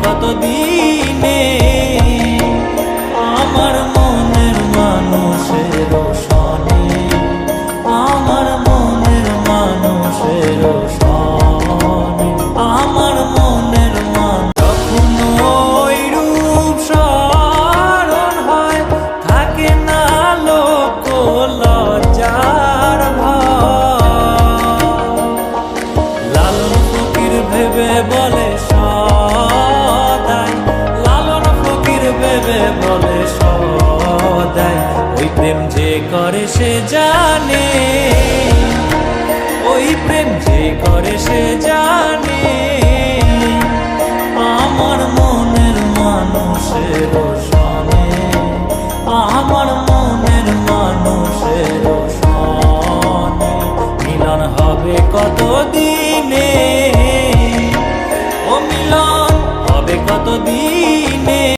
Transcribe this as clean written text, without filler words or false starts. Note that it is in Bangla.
কতদিনে আমার মনের মানুষের সনে, আমার মনের মানুষের সনে, আমার মনের মানুষ যখন ওই রূপ স্মরণ হয় থাকে না লোক লজ্জার ভয়। লালন ফকির ভেবে বলে সদাই, লালন ফকির ভেবে বলে সদাই, ওই প্রেম যে করে সে জানে, ওই প্রেম যে করে সে জানে আমার মনের মানুষের সনে, আমার